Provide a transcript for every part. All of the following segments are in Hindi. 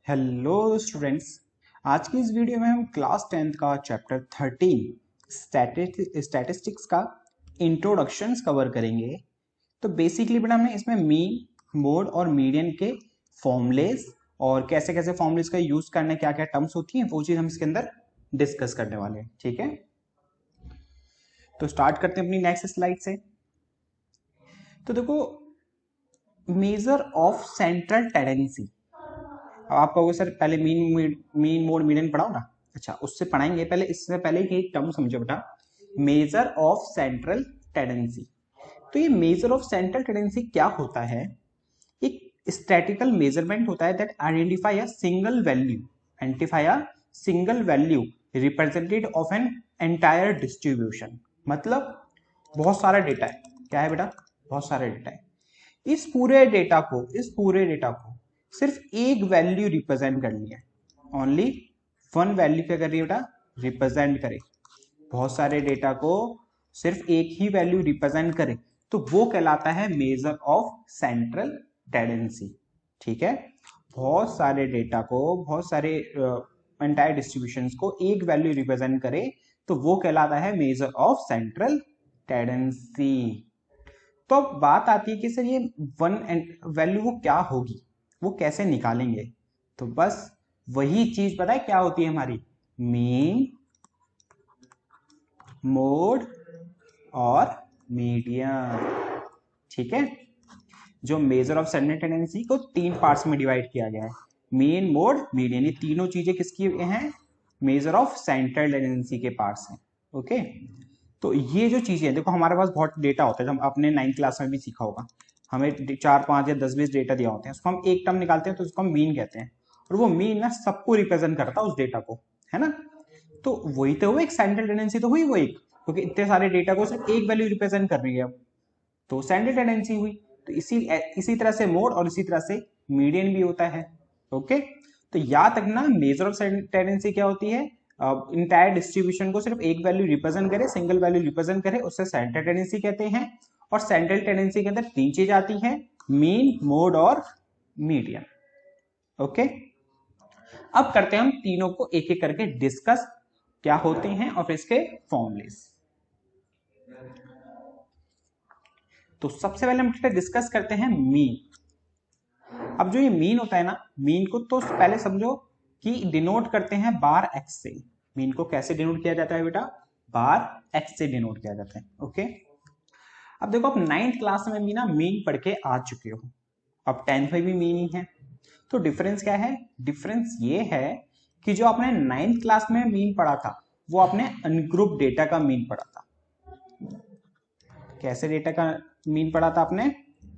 Hello students. आज की इस वीडियो में हम क्लास 10th का चैप्टर 13 स्टैटिस्टिक्स का इंट्रोडक्शंस कवर करेंगे। तो बेसिकली बेटा हमने इसमें मीन, मोड और मीडियन के फॉर्मूलेस और कैसे कैसे फॉर्मूलेस का यूज करना है, क्या क्या टर्म्स होती हैं, वो चीज हम इसके अंदर डिस्कस करने वाले हैं। ठीक है, तो स्टार्ट करते हैं अपनी नेक्स्ट स्लाइड से। तो देखो, मेजर ऑफ सेंट्रल टेंडेंसी। आप कहोगे सर पहले मीन मोड मीडियन पढ़ाओ ना। अच्छा, उससे पढ़ाएंगे, पहले इससे पहले एक टर्म समझो बेटा, मेजर ऑफ सेंट्रल टेंडेंसी। तो ये मेजर ऑफ सेंट्रल टेंडेंसी क्या होता है? एक स्टैटिकल मेजरमेंट होता है that identify a single value represented of an entire distribution. मतलब बहुत सारा डेटा है। क्या है बेटा? बहुत सारा डेटा है। इस पूरे डेटा को सिर्फ एक वैल्यू रिप्रेजेंट करनी है। ओनली वन वैल्यू क्या कर रही है बेटा? रिप्रेजेंट करे। बहुत सारे डेटा को सिर्फ एक ही वैल्यू रिप्रेजेंट करे तो वो कहलाता है मेजर ऑफ सेंट्रल टेंडेंसी। ठीक है, बहुत सारे डेटा को, बहुत सारे एंटायर डिस्ट्रीब्यूशंस को एक वैल्यू रिप्रेजेंट करे तो वो कहलाता है मेजर ऑफ सेंट्रल टेंडेंसी। तो अब बात आती है कि सर ये वन वैल्यू वो क्या होगी, वो कैसे निकालेंगे? तो बस वही चीज पता है क्या होती है हमारी, मीन, मोड और मीडियन। ठीक है, जो मेजर ऑफ सेंट्रल टेंडेंसी को तीन पार्ट्स में डिवाइड किया गया है, मीन, मोड, मीडियन। ये तीनों चीजें किसकी हैं? मेजर ऑफ सेंट्रल टेंडेंसी के पार्ट्स हैं। ओके, तो ये जो चीजें देखो, हमारे पास बहुत डेटा होता है, जो हम अपने 9th क्लास में भी सीखा होगा। हमें 4, 5 या 10-20 डेटा दिया होते हैं, उसको हम एक टर्म निकालते हैं तो उसको हम मीन कहते हैं। और वो मीन ना सबको रिप्रेजेंट करता है, उस डेटा को, है ना। तो वही तो हुआ एक सेंट्रल टेंडेंसी, तो हुई वो एक, क्योंकि इतने सारे डेटा को सिर्फ एक वैल्यू रिप्रेजेंट कर रही है, तो सेंट्रल टेंडेंसी हुई। तो इसी तरह से मोड और इसी तरह से मीडियन भी होता है। ओके, तो याद रखना मेजर ऑफ टेंडेंसी क्या होती है? इंटायर डिस्ट्रीब्यूशन को सिर्फ एक वैल्यू रिप्रेजेंट करे, सिंगल वैल्यू रिप्रेजेंट करे, उससे सेंट्रल टेंडेंसी कहते हैं। और सेंट्रल टेंडेंसी के अंदर तीन चीज आती हैं, मीन, मोड और मीडियन। ओके, अब करते हैं हम तीनों को एक एक करके डिस्कस, क्या होते हैं और फिर इसके फॉर्मूलेस। तो सबसे पहले हम डिस्कस करते हैं मीन। अब जो ये मीन होता है ना, मीन को तो पहले समझो कि डिनोट करते हैं बार एक्स से। मीन को कैसे डिनोट किया जाता है बेटा? बार एक्स से डिनोट किया जाता है। ओके, अब देखो, आप 9th क्लास में भी ना मीन पढ़ के आ चुके हो, अब 10th में भी मीन ही है। तो डिफरेंस क्या है? डिफरेंस ये है कि जो आपने 9th क्लास में मीन पढ़ा था वो आपने अनग्रुप डेटा का मीन पढ़ा था। कैसे डेटा का मीन पढ़ा था आपने?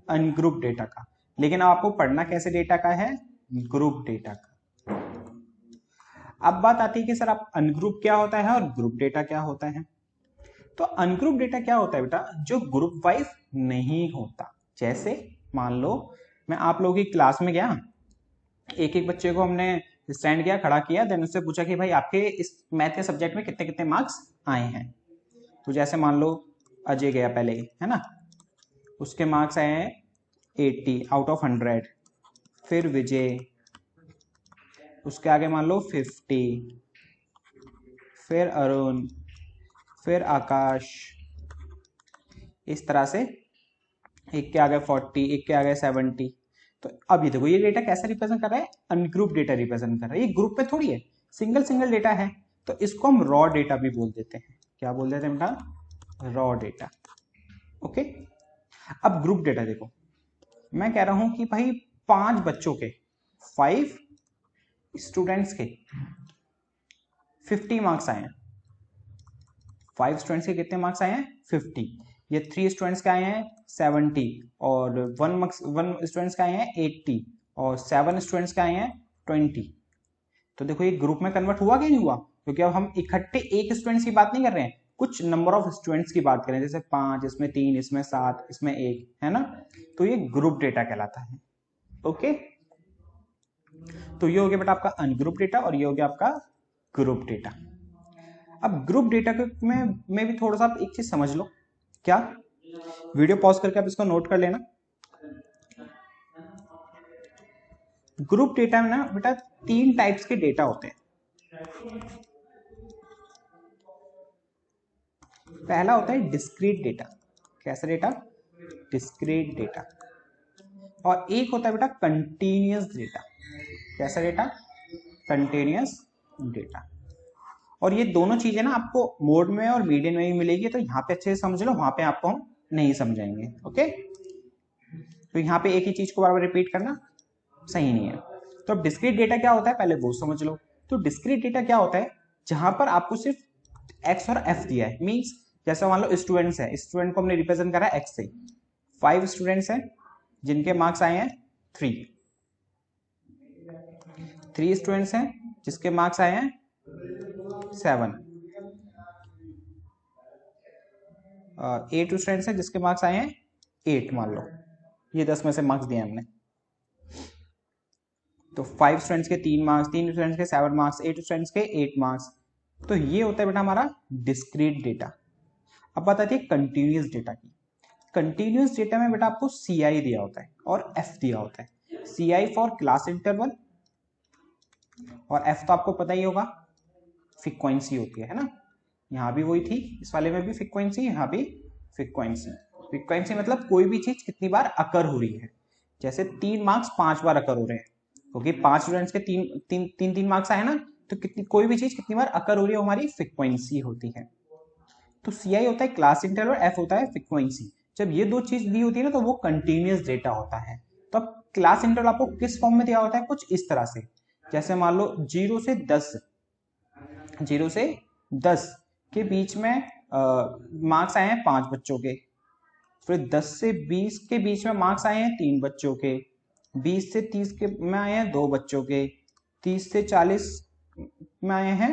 अनग्रुप डेटा का। लेकिन आपको पढ़ना कैसे डेटा का है? ग्रुप डेटा का। अब बात आती है कि सर आप अनग्रुप क्या होता है और ग्रुप डेटा क्या होता है? तो अनग्रुप डेटा क्या होता है बेटा? जो ग्रुप वाइज नहीं होता। जैसे मान लो मैं आप लोगों की क्लास में गया, एक एक बच्चे को हमने स्टैंड किया, खड़ा किया, देन उससे पूछा कि भाई आपके इस मैथ के सब्जेक्ट में कितने कितने मार्क्स आए हैं। तो जैसे मान लो अजय गया पहले, है ना, उसके मार्क्स आए हैं 80 आउट ऑफ 100। फिर विजय, उसके आगे मान लो 50। फिर अरुण, फिर आकाश, इस तरह से एक के आगे 40, एक के आगे 70। तो अब ये देखो, ये डेटा कैसे रिप्रेजेंट कर रहा है? अनग्रुप डेटा रिप्रेजेंट कर रहा है। ये ग्रुप में थोड़ी है, सिंगल सिंगल डेटा है, तो इसको हम रॉ डेटा भी बोल देते हैं। क्या बोल देते हैं बेटा? Raw data. ओके, अब ग्रुप डेटा देखो, मैं कह रहा हूं कि भाई 5 बच्चों के, 5 स्टूडेंट्स के 50 मार्क्स आए हैं। 5 स्टूडेंट्स के कितने मार्क्स आए हैं? 50। ये 3 स्टूडेंट्स के आए हैं 70, और 1 स्टूडेंट्स के आए हैं 80, और 7 स्टूडेंट्स के आए हैं 20। तो देखो ये ग्रुप में कन्वर्ट हुआ कि नहीं हुआ? क्योंकि अब हम इकट्ठे एक स्टूडेंट्स की बात नहीं कर रहे हैं, कुछ नंबर ऑफ स्टूडेंट्स की बात करें, जैसे 5, इसमें 3, इसमें 7, इसमें 1, है ना। तो ये ग्रुप डेटा कहलाता है। ओके, तो ये हो गया बेटा आपका अनग्रुप डेटा और ये हो गया आपका ग्रुप डेटा। अब ग्रुप डेटा में भी थोड़ा सा आप एक चीज समझ लो। क्या? वीडियो पॉज करके आप इसको नोट कर लेना। ग्रुप डेटा में ना बेटा 3 टाइप्स के डेटा होते हैं। पहला होता है डिस्क्रीट डेटा। कैसा डेटा? Discrete data. और एक होता है बेटा कंटिन्यूअस डेटा। कैसा डेटा? Continuous data. और ये दोनों चीजें ना आपको मोड में और मीडियन में भी मिलेगी, तो यहाँ पे अच्छे से समझ लो, वहां पे आपको हम नहीं समझाएंगे। ओके, तो यहाँ पे एक ही चीज को बार बार रिपीट करना सही नहीं है। तो अब डिस्क्रीट डेटा क्या होता है पहले वो समझ लो। तो डिस्क्रीट डेटा क्या होता है? जहां पर आपको सिर्फ एक्स और एफ दिया है। मीन्स जैसे मान लो स्टूडेंट्स है, स्टूडेंट को हमने रिप्रेजेंट करा एक्स से। 5 स्टूडेंट्स हैं जिनके मार्क्स आए हैं 3। 3 स्टूडेंट्स हैं जिसके मार्क्स आए हैं 7। 8 स्टूडेंट्स हैं जिसके मार्क्स आए हैं 8 मान लो। ये 10 में से मार्क्स दिए हमने। तो 5 स्टूडेंट्स के 3 मार्क्स, 3 स्टूडेंट्स के 7 मार्क्स, 8 स्टूडेंट्स के 8 मार्क्स। तो ये होता है बेटा हमारा डिस्क्रीट डेटा। अब बात आती है कंटिन्यूअस डेटा की। कंटिन्यूअस डेटा में बेटा आपको CI दिया होता है और F दिया होता है। CI फॉर क्लास इंटरवल और F तो आपको पता ही होगा फ्रीक्वेंसी होती है ना। यहाँ भी वही थी, इस वाले में भी फ्रीक्वेंसी, यहाँ भी फ्रीक्वेंसी। फ्रीक्वेंसी मतलब कोई भी चीज कितनी बार अकर हो रही है। जैसे 3 मार्क्स 5 बार अकर हो रहे हैं, क्योंकि 5 स्टूडेंट्स के 3 मार्क्स आए ना, तो कितनी कोई भी चीज कितनी बार अकर हो रही है हमारी फ्रीक्वेंसी होती है। तो CI होता है क्लास इंटरवल, F होता है फ्रीक्वेंसी। जब ये दो चीज दी होती है ना तो वो कंटिन्यूअस डेटा होता है। तो अब क्लास इंटरवल आपको किस फॉर्म में दिया होता है? कुछ इस तरह से, जैसे मान लो 0 से 10 के बीच में मार्क्स आए हैं 5 बच्चों के। फिर 10 से 20 के बीच में मार्क्स आए हैं 3 बच्चों के। 20 से 30 के में आए हैं 2 बच्चों के। 30 से 40 में आए हैं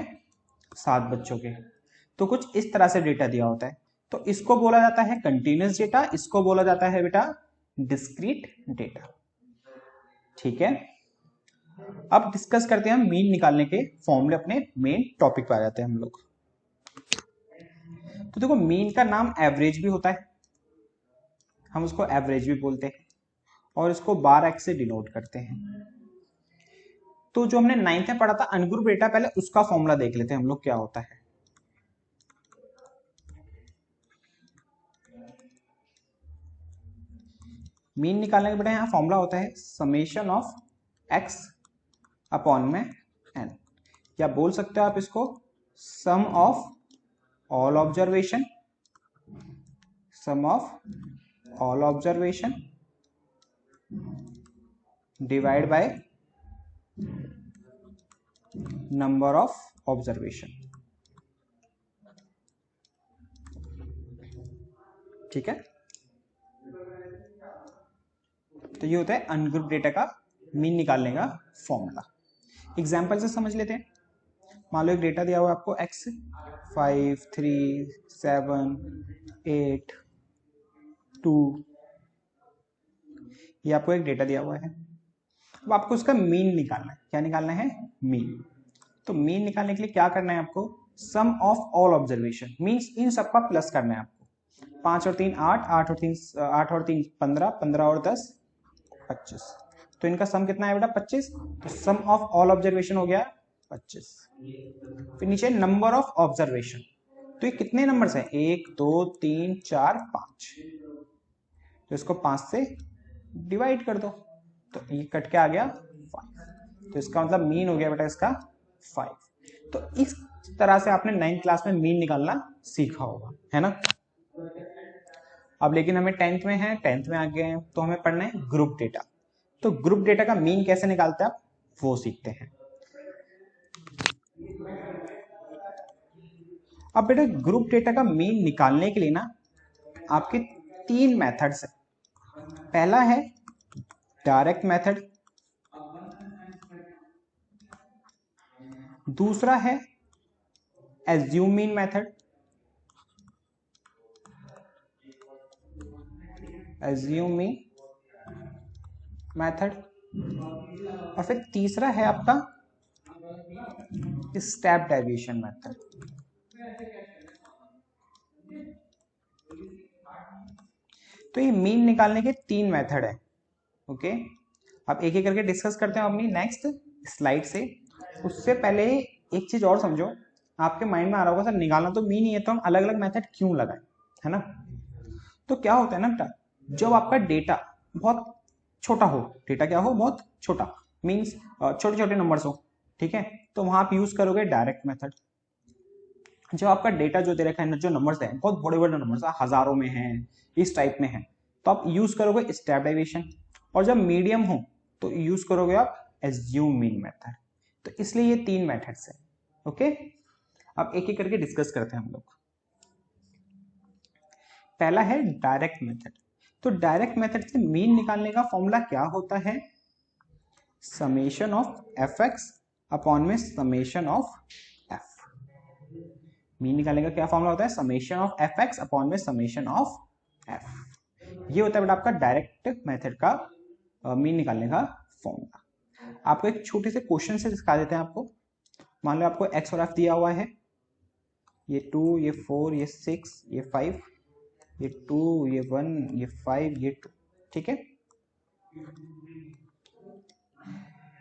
7 बच्चों के। तो कुछ इस तरह से डेटा दिया होता है। तो इसको बोला जाता है कंटिन्यूअस डेटा, इसको बोला जाता है बेटा डिस्क्रीट डेटा। ठीक है, अब डिस्कस करते हैं हम मीन निकालने के फॉर्मूले। अपने मेन टॉपिक पे आ जाते हैं हम लोग। तो देखो, मीन का नाम एवरेज भी होता है, हम उसको एवरेज भी बोलते हैं, और इसको बार एक्स से डिनोट करते हैं। तो जो हमने 9th में पढ़ा था अनग्रुप डेटा, पहले उसका फॉर्मूला देख लेते हैं हम लोग क्या होता है। मीन निकालने के बेटा यहाँ फॉर्मूला होता है समेशन ऑफ एक्स अपॉन में एन, या बोल सकते हो आप इसको sum of all observation, sum of all observation divide by number of observation. ठीक है, तो ये होता है अनग्रुप डेटा का मीन निकालने का फॉर्मूला। एग्जाम्पल से समझ लेते हैं। मान लो एक डेटा दिया हुआ है आपको x 5 3 7 8 2, ये आपको एक डेटा दिया हुआ है। अब आपको उसका मीन निकालना है। क्या निकालना है? मीन। तो मीन निकालने के लिए क्या करना है आपको? Sum of all observation, means इन सबका प्लस करना है आपको। 5 और 3 8, 8 और 3 15, 15 और 10 25। तो इनका सम कितना है बेटा? 25। तो सम ऑफ ऑल ऑब्जर्वेशन हो गया 25। फिर नीचे नंबर ऑफ ऑब्जर्वेशन, तो ये कितने नंबर है? 1 2 3 4 5। तो इसको 5 से डिवाइड कर दो, तो ये कट के आ गया 5। तो इसका मतलब मीन हो गया बेटा इसका 5। तो इस तरह से आपने 9th क्लास में मीन निकालना सीखा होगा, है ना। अब लेकिन हमें 10th में है, 10th में आ गए हैं, तो हमें पढ़ना है ग्रुप डेटा। तो ग्रुप डेटा का मीन कैसे निकालते हैं आप, वो सीखते हैं। अब बेटा ग्रुप डेटा का मीन निकालने के लिए ना आपके 3 मेथड्स है। पहला है डायरेक्ट मेथड, दूसरा है assume mean method, assume mean method, और फिर तीसरा है आपका स्टेप डेविएशन मेथड। तो ये मीन निकालने के 3 मेथड है। ओके, अब एक एक करके डिस्कस करते हैं अपनी नेक्स्ट स्लाइड से। उससे पहले एक चीज और समझो, आपके माइंड में आ रहा होगा सर निकालना तो मीन ही है, तो हम अलग अलग मेथड क्यों लगाएं, है ना। तो क्या होता है ना बेटा, जब आपका डेटा बहुत छोटा हो, डेटा क्या हो बहुत छोटा, मीन्स छोटे छोटे नंबर्स हो, ठीक है, तो वहां आप यूज करोगे डायरेक्ट मेथड। जब आपका डेटा जो दे रखा है, जो नंबर्स है बहुत बड़े बड़े नंबर्स हजारों में है, इस टाइप में है, तो आप यूज करोगे स्टेप डेविएशन। और जब मीडियम हो तो यूज करोगे आप एज्यूम मीन मेथड। तो इसलिए ये तीन मेथड्स हैं। ओके, अब एक एक करके डिस्कस करते हैं हम लोग। पहला है डायरेक्ट मेथड। तो डायरेक्ट मेथड से मीन निकालने का फॉर्मूला क्या होता है, summation of F x upon में समेशन ऑफ एफ। मीन निकालने का क्या फॉर्मूला होता है, summation of F x upon में समेशन ऑफ एफ। ये होता है बेटा आपका डायरेक्ट मेथड का मीन निकालने का फॉर्मूला। आपको एक छोटे से क्वेश्चन से दिखा देते हैं आपको। मान लो आपको एक्स और एफ दिया हुआ है, ये 2, ये 4, ये 6, ये 5, ये 2, ये 1, ये 5, ये 2, ठीक है।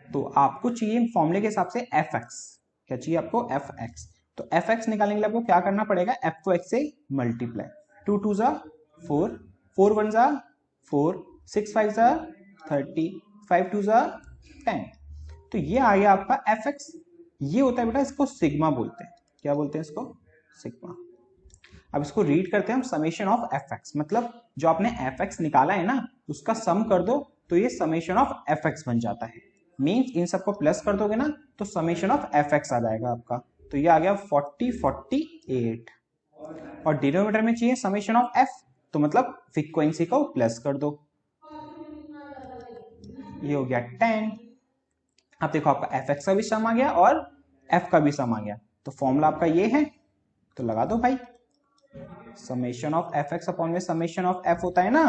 तो आपको चाहिए फॉर्मूले के हिसाब से एफ एक्स, क्या चाहिए आपको एफ एक्स। तो एफ एक्स निकालने के लिए आपको क्या करना पड़ेगा, एफ को एक्स से मल्टीप्लाई, 2 2 जा 4, 4 1 जा 4, 6 5 जा 30, 5 2 जा 10। तो ये आ गया आपका एफ एक्स। ये होता है बेटा, इसको सिग्मा बोलते हैं। क्या बोलते हैं इसको, सिग्मा। अब इसको रीड करते हैं हम, समेशन ऑफ एफ एक्स, मतलब जो आपने एफ एक्स निकाला है ना उसका सम कर दो तो ये समेशन ऑफ एफ एक्स बन जाता है। मीन्स इन सबको प्लस कर दोगे ना तो समेशन ऑफ एफ एक्स आ जाएगा आपका। तो ये आ गया 40 48। और डिनोमिनेटर में चाहिए समेशन ऑफ एफ, तो मतलब फ्रीक्वेंसी को प्लस कर दो, ये हो गया 10। अब देखो आपका एफ एक्स का भी सम आ गया और एफ का भी सम आ गया। तो फॉर्मूला आपका ये है, तो लगा दो भाई, summation of F x upon में समेशन ऑफ एफ होता है ना।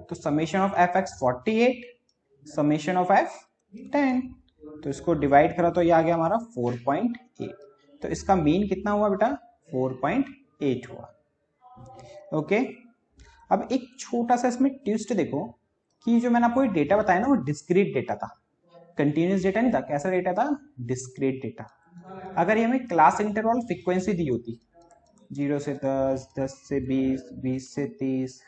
तो summation of F x 48, summation of F 10। तो इसको डिवाइड करा तो ये आ गया हमारा 4.8। तो इसका मीन कितना हुआ बेटा, 4.8 हुआ। ओके, अब एक छोटा सा इसमें ट्विस्ट देखो कि जो मैंने आपको ये डेटा बताया ना वो डिस्क्रीट डेटा था, कंटिन्यूस डेटा नहीं था। कैसा डेटा था, डिस्क्रीट डेटा। अगर ये हमें क्लास इंटरवल फ्रीक्वेंसी दी होती 0 से 10, 10 से 20, 20 से 30,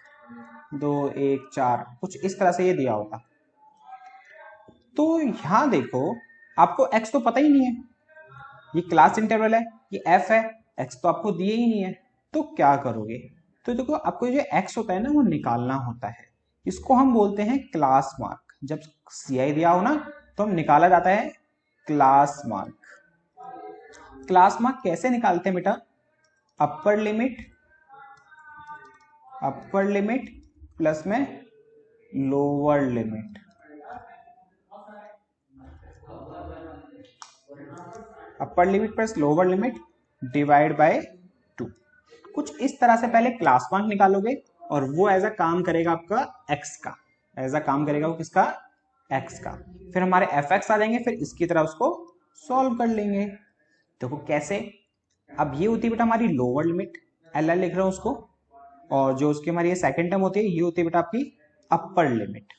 2 1 4, कुछ इस तरह से ये दिया होता, तो यहां देखो आपको x तो पता ही नहीं है, ये क्लास इंटरवल है, ये f है, x तो आपको दिए ही नहीं है। तो क्या करोगे, तो देखो आपको जो x होता है ना वो निकालना होता है। इसको हम बोलते हैं क्लास मार्क। जब CI दिया हो ना तो हम निकाला जाता है क्लास मार्क। क्लास मार्क कैसे निकालते हैं बेटा, अपर लिमिट प्लस में lower limit. Upper limit plus lower limit divide by 2। कुछ इस तरह से पहले क्लास मार्क निकालोगे और वो एज अ काम करेगा आपका x का, एज अ काम करेगा वो किसका, x का। फिर हमारे एफ एक्स आ जाएंगे, फिर इसकी तरह उसको सॉल्व कर लेंगे। देखो कैसे, अब ये होती है बेटा हमारी लोअर लिमिट, एल लिख रहा हूं उसको, और जो उसकी हमारी सेकंड टर्म होती है ये होती है बेटा आपकी अपर लिमिट।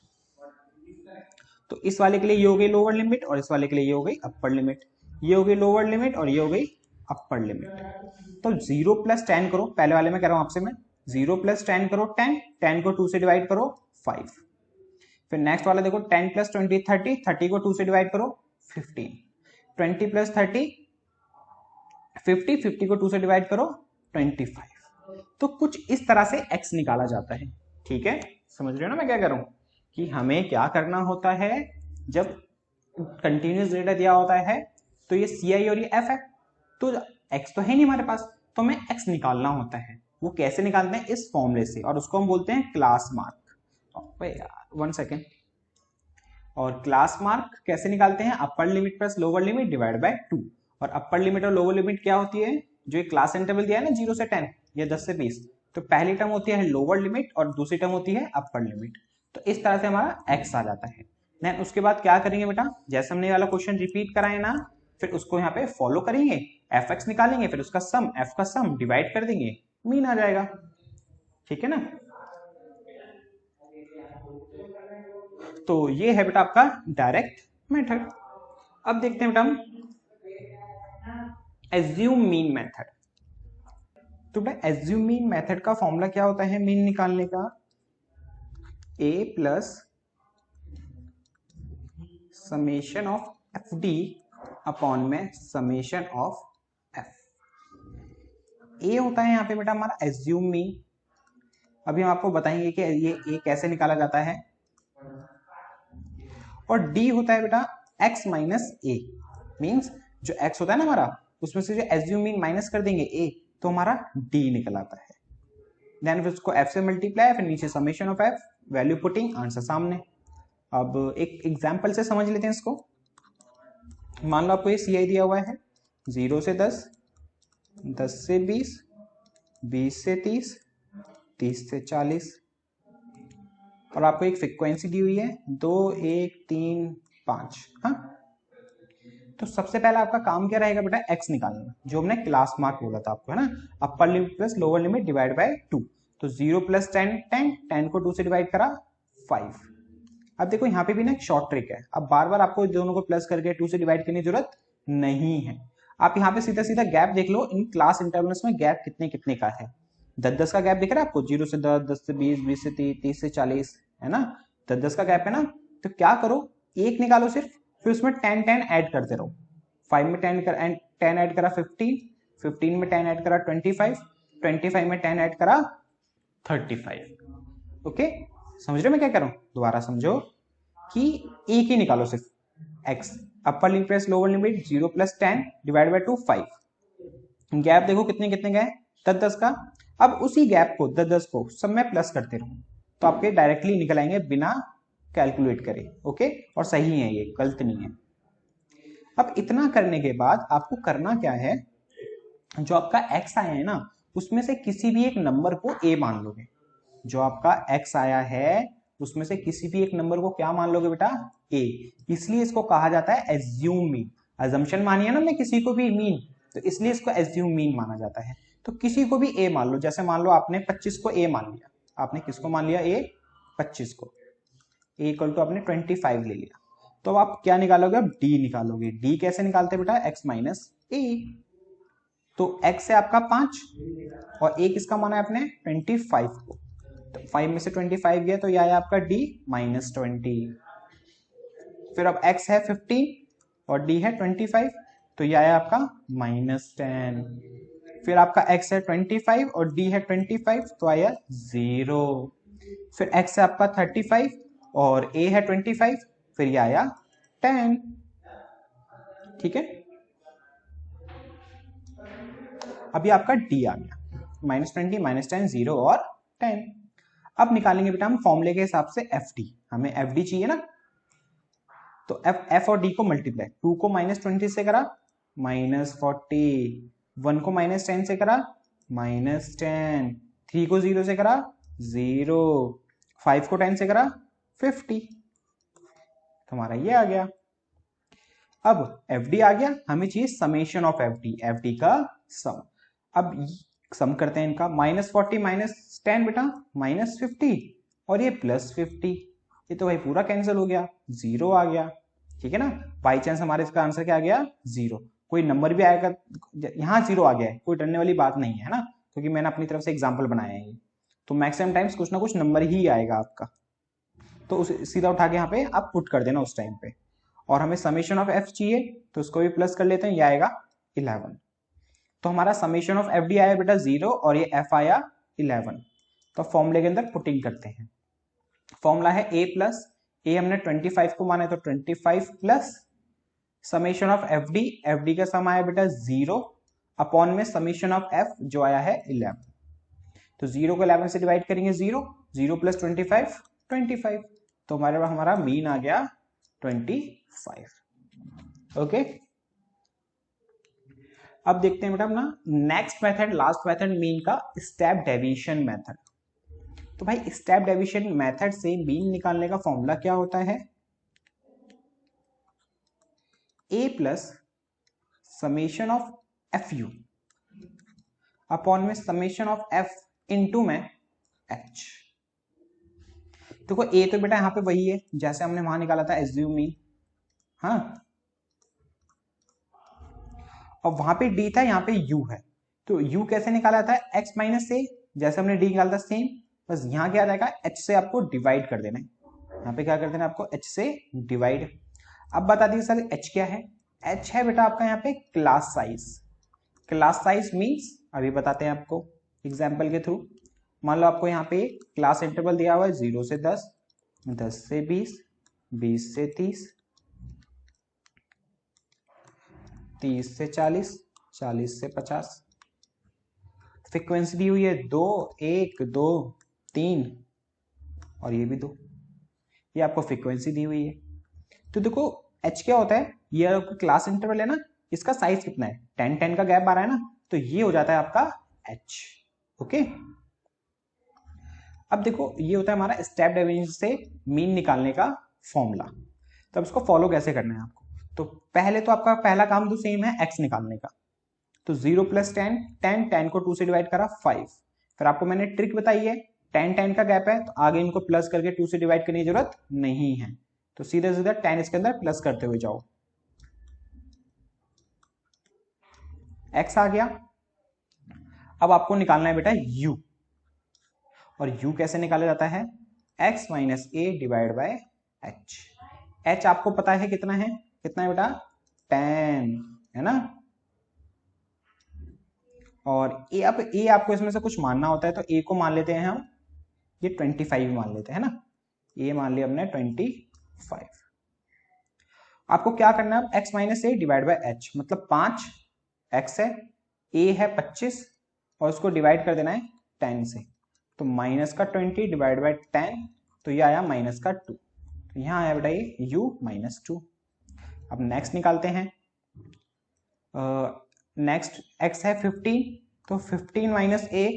तो इस वाले के लिए ये हो गई लोअर लिमिट और इस वाले के लिए ये हो गई अपर लिमिट। ये हो गई लोअर लिमिट और ये हो गई अपर लिमिट। तो 0 + 10 करो, पहले वाले में कह रहा हूं आपसे मैं, 0 + 10 करो 10, 10 को 2 से डिवाइड करो 5। फिर नेक्स्ट वाला देखो 10 + 20 30, 30 को 2 से डिवाइड करो 15, 20 + 30 50, 50 को 2 से डिवाइड करो 25। तो कुछ इस तरह से x निकाला जाता है। ठीक है, समझ रहे हो ना मैं क्या कर रहा हूं, कि हमें क्या करना होता है जब कंटिन्यूस डेटा दिया होता है तो ये CI और ये f है, तो x तो है नहीं हमारे पास, तो हमें x निकालना होता है। वो कैसे निकालते हैं, इस फॉर्मूले से, और उसको हम बोलते हैं क्लास मार्क। यार 1 सेकेंड। और क्लास मार्क कैसे निकालते हैं, upper limit plus lower limit divide by 2। और अपर लिमिट और लोअर लिमिट क्या होती है, जो एक क्लास इंटरवल दिया है ना 0 से 10 या 10 से 20, तो पहली टर्म होती है लोअर लिमिट और दूसरी टर्म होती है अपर लिमिट। तो इस तरह से हमारा x आ जाता है। देन उसके बाद क्या करेंगे बेटा, जैसे हमने वाला क्वेश्चन रिपीट कराए ना, फिर उसको यहाँ पे फॉलो करेंगे, एफ एक्स निकालेंगे, फिर उसका सम, एफ का सम डिवाइड कर देंगे, मीन आ जाएगा। ठीक है ना। तो ये है बेटा आपका डायरेक्ट मेथड। अब देखते हैं बेटा हम एज्यूम मीन मेथड। तो बेटा एज्यूम मीन मेथड का फॉर्मूला क्या होता है मीन निकालने का? a plus summation of F D upon में समेशन ऑफ एफ। ए होता है यहाँ पे बेटा हमारा एज्यूम मीन। अभी हम आपको बताएंगे कि ये ए कैसे निकाला जाता है। और डी होता है बेटा एक्स माइनस ए, मीन्स जो एक्स होता है ना हमारा, उसमें से जो एज्यूम मीन माइनस कर देंगे ए, तो हमारा डी निकल आता है। देन फिर उसको एफ से मल्टीप्लाई, फिर नीचे summation of F, value putting, answer सामने। अब एक एग्जांपल से समझ लेते हैं इसको। मान लो आपको ये सी आई दिया हुआ है 0 से 10, 10 से 20, 20 से 30, 30 से 40, और आपको एक फ्रीक्वेंसी दी हुई है 2, 1, 3, 5। हाँ, तो सबसे पहले आपका काम क्या रहेगा बेटा? एक्स निकालना, जो हमने क्लास मार्क बोला था आपको, है ना। Upper limit plus lower limit divide by 2। तो 0 प्लस 10 10, 10 को 2 से डिवाइड करा 5। अब देखो यहाँ पे भी ना एक शॉर्ट ट्रिक है। अब बार बार आपको दोनों को प्लस करके 2 से डिवाइड करने की जरूरत नहीं है। आप यहाँ पे सीधा सीधा गैप देख लो, इन क्लास इंटरवल्स में गैप कितने कितने का है। 10-10 का गैप दिख रहा है आपको, 0 से 10, 10 से 20, 20 से 30, 30 से 40, है ना। 10-10 का गैप है ना। तो क्या करो, एक निकालो सिर्फ, फिर उसमें 10-10 ऐड करते रहो। 5 में 10 ऐड करा 15, 15 में 10 ऐड करा 25, 25 में 10 ऐड करा 35। ओके, समझ रहे हो मैं क्या कर रहा हूं? दोबारा समझो कि एक ही निकालो सिर्फ, x upper limit plus lower limit 0 plus 10 divide by 2 5। Gap देखो कितने कितने गए, 10-10 का। अब उसी गैप को 10-10 को सब में प्लस करते रहो, तो आपके डायरेक्टली निकल आएंगे बिना कैलकुलेट करे। ओके, और सही है, ये गलत नहीं है। अब इतना करने के बाद आपको करना क्या है, जो आपका x आया है ना, उसमें से किसी भी एक नंबर को a मान लोगे। जो आपका x आया है उसमें से किसी भी एक नंबर को क्या मान लोगे बेटा? a। इसलिए इसको कहा जाता है एज्यूम मीन। अजम्पशन मानी है ना हमने किसी को भी मीन, तो इसलिए इसको एज्यूम मीन माना जाता है। तो किसी को भी a मान लो, जैसे मान लो आपने 25 को a मान लिया। आपने किसको मान लिया? a 25 को। a इक्वल टू आपने 25 ले लिया। तो आप क्या निकालोगे? अब d निकालोगे। d कैसे निकालते बेटा? x minus a। तो x है आपका 5 और a किसका माना है आपने? 25 को। तो 5 में से 25 गया तो यह आया आपका d माइनस 20। फिर अब x है 15 और d है 25, तो यह आया आपका माइनस 10। फिर आपका x है 25 और d है 25, तो आया 0। फिर x है आपका 35 और a है 25, फिर यह आया 10। ठीक है, अभी आपका d आ गया, -20, -10, 0 और 10। अब निकालेंगे बेटा हम फॉर्मूले के हिसाब से एफ डी। हमें एफ डी चाहिए ना, तो एफ और डी को मल्टीप्लाई, 2 को -20 से करा -40, 1 को -10 से करा -10, 3 को 0 से करा 0, 5 को 10 से करा 50। तो हमारा ये आ गया। अब एफ डी आ गया, हमें चाहिए समेशन ऑफ एफ डी का सम। अब सम करते हैं इनका। -40 -10 बेटा -50, और ये +50, ये तो भाई पूरा कैंसिल हो गया, 0 आ गया। ठीक है ना, बाई चांस हमारे इसका आंसर क्या आ गया? 0। कोई नंबर भी आएगा, यहाँ 0 आ गया है, कोई डरने वाली बात नहीं है ना, क्योंकि मैंने अपनी तरफ से एग्जाम्पल बनाया है। तो मैक्सिमम टाइम्स कुछ ना कुछ नंबर ही आएगा आपका, तो उसे सीधा उठा के यहाँ पे आप पुट कर देना उस टाइम पे। और हमें समेशन ऑफ एफ चाहिए, तो उसको भी प्लस कर लेते हैं, ये आएगा 11। तो हमारा समेशन ऑफ एफ डी आया बेटा 0 और ये एफ आया 11। तो फॉर्मूले के अंदर पुटिंग करते हैं। फॉर्मूला है a प्लस, ए हमने 25 को माना है, तो 25 plus summation of F D का सम आया बेटा 0 अपॉन में समेशन ऑफ एफ जो आया है 11। तो 0 को 11 से डिवाइड करेंगे 0, 0 प्लस 25 25, तो हमारा मीन आ गया 25। ओके, अब देखते हैं बेटा अपना next method, last method mean का स्टेप डेविएशन मेथड। तो भाई स्टेप डेविएशन मेथड से मीन निकालने का फॉर्मूला क्या होता है? a plus summation of F you upon में समेशन ऑफ एफ इनटू में h। देखो ए तो बेटा यहाँ पे वही है जैसे हमने वहां निकाला था एज्यूम मीन, हाँ, और वहां पे डी था, यहाँ पे यू है, तो यू कैसे निकाला था, एक्स माइनस ए, जैसे हमने डी निकाला था सेम, बस यहाँ क्या आ जाएगा, एच से आपको डिवाइड कर देना है, यहाँ पे क्या कर देना है आपको, एच से डिवाइड। अब बता दीजिए सर एच क्या है, एच है बेटा आपका यहाँ पे class size. Class size means अभी बताते हैं आपको एग्जाम्पल के थ्रू। मान लो आपको यहाँ पे क्लास इंटरवल दिया हुआ है 0 से 10, 10 से 20, 20 से 30, 30 से 40, 40 से 50। फ्रीक्वेंसी दी हुई है 2, 1, 2, 3 और ये भी 2, ये आपको फ्रीक्वेंसी दी हुई है। तो देखो h क्या होता है, ये आपका क्लास इंटरवल है ना, इसका साइज कितना है, 10 10 का गैप आ रहा है ना, तो ये हो जाता है आपका h। ओके, अब देखो ये होता है हमारा स्टेप डेविएशन से मीन निकालने का फॉर्मूला। तो अब इसको फॉलो कैसे करना है आपको, तो पहले तो आपका पहला काम तो सेम है x निकालने का, तो 0 + 10, 10 10 को 2 से डिवाइड करा 5। फिर आपको मैंने ट्रिक बताई है, 10 10 का गैप है तो आगे इनको प्लस करके 2 से डिवाइड करने की जरूरत नहीं है, तो सीधे सीधा 10 इसके अंदर प्लस करते हुए जाओ, x आ गया। अब आपको निकालना है बेटा u, और u कैसे निकाला जाता है, x minus A divide by h। h आपको पता है कितना है, कितना है बेटा 10 है ना, और ए, अब ए आपको इसमें से कुछ मानना होता है, तो ए को मान लेते हैं हम, ये 25 मान लेते हैं ना, ए मान लिया हमने 25। आपको क्या करना है, x minus A divide by H, मतलब 5 x है, a है 25 और उसको डिवाइड कर देना है 10 से, तो माइनस का 20 डिवाइड बाय 10, तो ये आया माइनस का 2, तो यहाँ आया बेटा ये u माइनस 2। अब नेक्स्ट निकालते हैं, नेक्स्ट x है 15, तो 15 minus a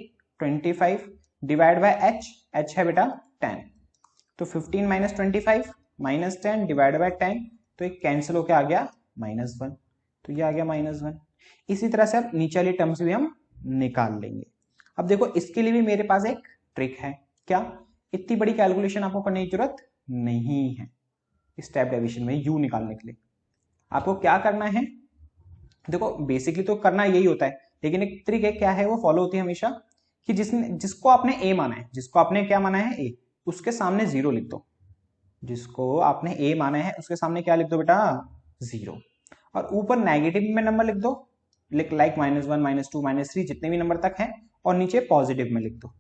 25 divide by h, h है बेटा 10, तो 15 माइनस 25 माइनस 10 डिवाइड बाय 10, तो एक कैंसिल होके आ गया -1, तो ये आ गया -1। इसी तरह से अब नीचे वाली टर्म्स भी हम निकाल लेंगे। अब देखो इसके लिए भी मेरे पास एक ट्रिक है, क्या, इतनी बड़ी कैलकुलेशन आपको करने की जरूरत नहीं है स्टेप डेविएशन में u निकालने के लिए। आपको क्या करना है, देखो बेसिकली तो करना यही होता है, लेकिन एक ट्रिक है, क्या है वो फॉलो होती है हमेशा, कि जिसको आपने a माना है, जिसको आपने क्या माना है a, उसके सामने 0 लिख दो, जिसको आपने a माना है उसके सामने क्या लिख दो बेटा 0, और ऊपर नेगेटिव में नंबर लिख दो, लाइक -1, -2, -3 जितने भी नंबर तक हैं, और नीचे पॉजिटिव में लिख दो।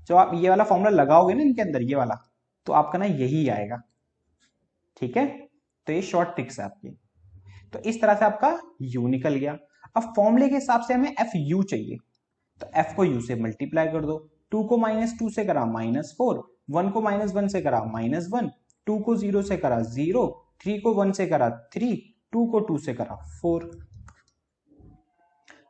जब आप ये वाला फॉर्मूला लगाओगे ना इनके अंदर, ये वाला, तो आपका ना यही आएगा, ठीक है। तो ये शॉर्ट ट्रिक्स है आपकी। तो इस तरह से आपका u निकल गया। अब फॉर्मूले के हिसाब से हमें fu चाहिए, तो f को u से मल्टीप्लाई कर दो, 2 को -2 से करा -4, 1 को -1 से करा -1, 2 को 0 से करा 0, 3 को 1 से करा 3, 2 को 2 से करा 4।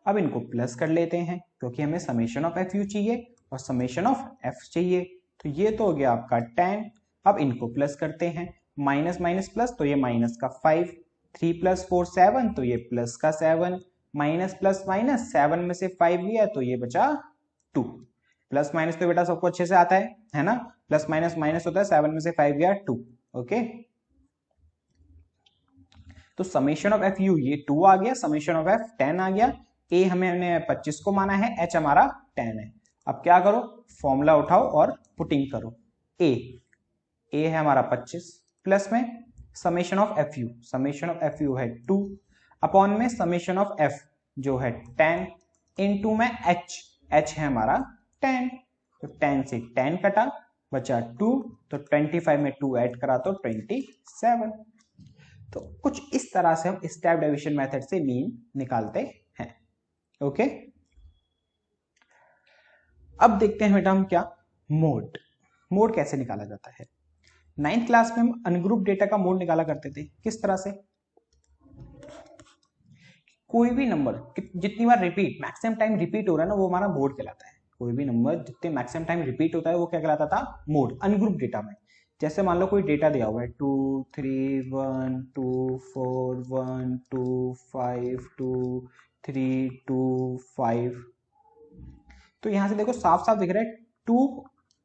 अब इनको प्लस कर लेते हैं, क्योंकि हमें समेशन ऑफ fu चाहिए और समेशन ऑफ f चाहिए, तो ये तो हो गया आपका 10। अब इनको प्लस करते हैं, माइनस माइनस प्लस, तो ये माइनस का 5, 3 + 4 7, तो ये प्लस का 7, माइनस प्लस माइनस 7 में से 5 लिया तो ये बचा 2। प्लस माइनस तो बेटा सबको अच्छे से आता है ना, प्लस माइनस माइनस होता है, 7 में से 5 गया 2। ओके, तो समेशन ऑफ fu ये 2 आ गया, समेशन ऑफ f 10 आ गया, a हमने 25 को माना है, h हमारा 10 है। अब क्या करो, फॉर्मूला उठाओ और पुटिंग करो, a है हमारा 25, प्लस में summation of fu, summation of fu है 2, अपॉन में समेशन ऑफ f जो है 10, इनटू में h है हमारा 10, तो 10 से 10 कटा, बचा 2, तो 25 में 2 ऐड करा तो 27। तो कुछ इस तरह से हम स्टेप डेविएशन मेथड से मीन निकालते हैं। ओके, अब देखते हैं बेटा हम क्या, मोड कैसे निकाला जाता है। 9th क्लास में हम अनग्रुप डेटा का मोड निकाला करते थे। किस तरह से, कोई भी नंबर जितनी बार रिपीट, मैक्सिमम टाइम रिपीट हो रहा है ना, वो हमारा मोड कहलाता है। कोई भी नंबर जितने मैक्सिमम टाइम रिपीट होता है वो क्या कहलाता था, मोड, अनग्रुप डेटा में। जैसे मान लो कोई डेटा दिया हुआ है 2 3 1 2 4 1 2 5 2 3 2 5, तो यहां से देखो साफ साफ दिख रहा है 2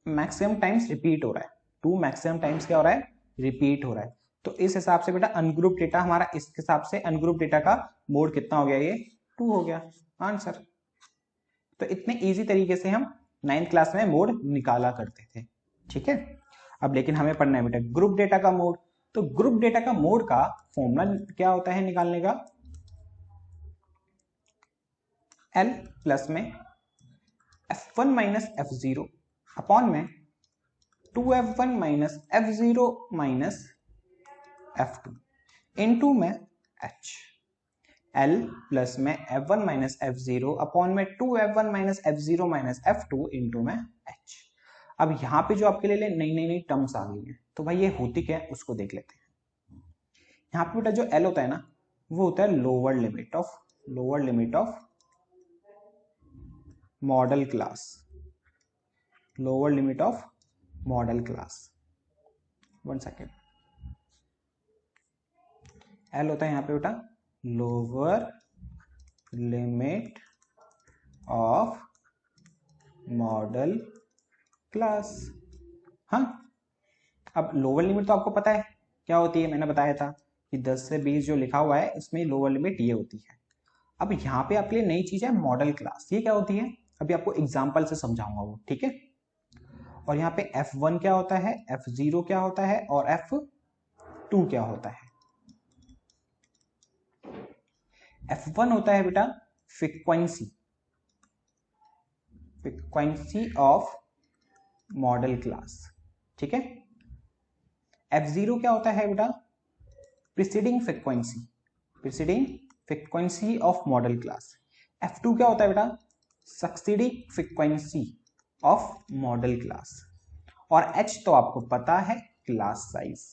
मैक्सिमम टाइम्स रिपीट हो रहा है, 2 मैक्सिमम टाइम्स क्या हो रहा है, रिपीट हो रहा है। तो इस हिसाब से बेटा अनग्रुप डेटा हमारा, इस हिसाब से अनग्रुप डेटा का मोड कितना हो गया, ये 2 हो गया आंसर। तो इतने इजी तरीके से हम 9th क्लास में मोड निकाला करते थे, ठीक है। अब लेकिन हमें पढ़ना है बेटा ग्रुप डेटा का मोड। तो ग्रुप डेटा का मोड का फॉर्मूला क्या होता है निकालने का, L प्लस में F1 माइनस F0 अपॉन में 2F1 minus F0 minus F2 into में H। L प्लस में F1 माइनस F0 अपॉन में 2F1 minus F0 minus F2 into में H। अब यहाँ पे जो आपके लिए नई टर्म्स आ गई हैं, तो भाई ये होती क्या है उसको देख लेते हैं। यहाँ पे बेटा जो L होता है ना, वो होता है lower limit of model class, lower limit of model class. 1 second, L होता है यहाँ पे बेटा lower limit of model class. हाँ, अब लोअर लिमिट तो आपको पता है क्या होती है, मैंने बताया था कि 10 से 20 जो लिखा हुआ है इसमें लोअर लिमिट ये होती है। अब यहाँ पे आपके लिए नई चीज है मॉडल क्लास, ये क्या होती है अभी आपको एग्जांपल से समझाऊंगा वो, ठीक है। और यहाँ पे F1 क्या होता है, F0 क्या होता है और F2 क्या होता है। F1 होता है बेटा फ्रीक्वेंसी ऑफ मॉडल क्लास, ठीक है। F0 क्या होता है बेटा, preceding frequency of model class. F2 क्या होता है बेटा, succeeding frequency of model class. और H तो आपको पता है क्लास साइज।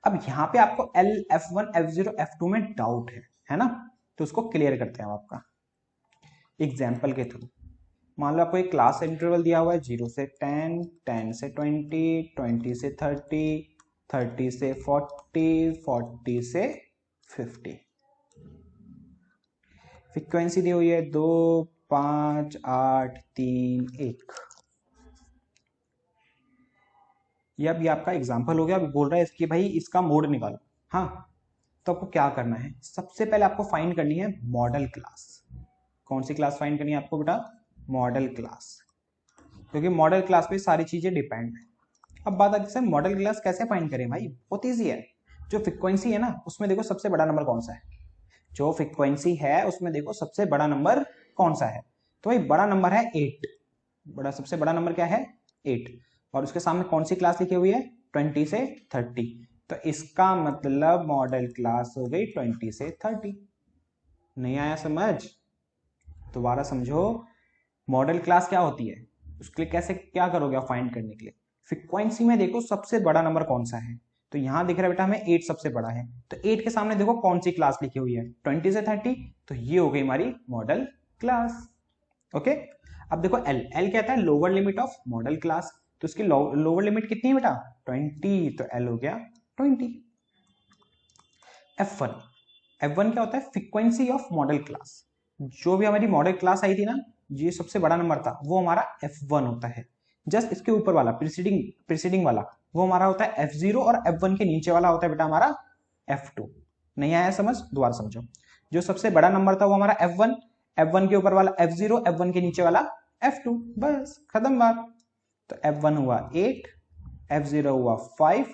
अब यहां पे आपको L, F1, F0, F2 में डाउट है ना, तो उसको क्लियर करते हैं आपका एग्जाम्पल के थ्रू। मान लो आपको एक क्लास इंटरवल दिया हुआ है 0 से 10, 10 से 20, 20 से 30, 30 से 40, 40 से 50। फ्रीक्वेंसी दी हुई है 2, 5, 8, 3, 1। ये अभी आपका एग्जाम्पल हो गया। अभी बोल रहा है कि भाई इसका मोड निकालो। हाँ, तो आपको क्या करना है, सबसे पहले आपको फाइंड करनी है मॉडल क्लास। कौन सी क्लास फाइंड करनी है आपको बेटा, मॉडल क्लास, क्योंकि मॉडल क्लास पे सारी चीजें डिपेंड है। अब बात आती है सर मॉडल क्लास कैसे फाइंड करें, भाई बहुत ईजी है। जो फ्रीक्वेंसी है ना उसमें देखो सबसे बड़ा नंबर कौन सा है, जो फ्रीक्वेंसी है उसमें देखो सबसे बड़ा नंबर कौन सा है, तो भाई बड़ा नंबर है 8। सबसे बड़ा नंबर क्या है 8, और उसके सामने कौन सी क्लास लिखी हुई है 20 से 30, तो इसका मतलब मॉडल क्लास हो गई 20 से 30। नहीं आया समझ, दोबारा समझो। मॉडल क्लास क्या होती है, उसके लिए कैसे क्या करोगे फाइंड करने के लिए, फ्रीक्वेंसी में देखो सबसे बड़ा नंबर कौन सा है, तो यहां दिख रहा है बेटा हमें 8 सबसे बड़ा है, तो 8 के सामने देखो कौन सी क्लास लिखी हुई है 20 से 30, तो ये हो गई हमारी मॉडल क्लास। ओके, अब देखो L कहता है lower limit of model class, तो इसकी लोअर लिमिट कितनी है बेटा 20, तो L हो गया 20। F1 क्या होता है, फ्रीक्वेंसी ऑफ मॉडल क्लास। जो भी हमारी मॉडल क्लास आई थी ना, ये सबसे बड़ा नंबर था, वो हमारा F1 होता है। जस्ट इसके ऊपर वाला प्रीसीडिंग वाला वो हमारा होता है F0, और F1 के नीचे वाला होता है बेटा हमारा F2। नहीं आया समझ, दोबारा समझो। जो सबसे बड़ा नंबर था वो हमारा F1, F1 के ऊपर वाला F0, F1 के नीचे वाला F2, बस खत्म बात। तो F1 हुआ 8, F0 हुआ 5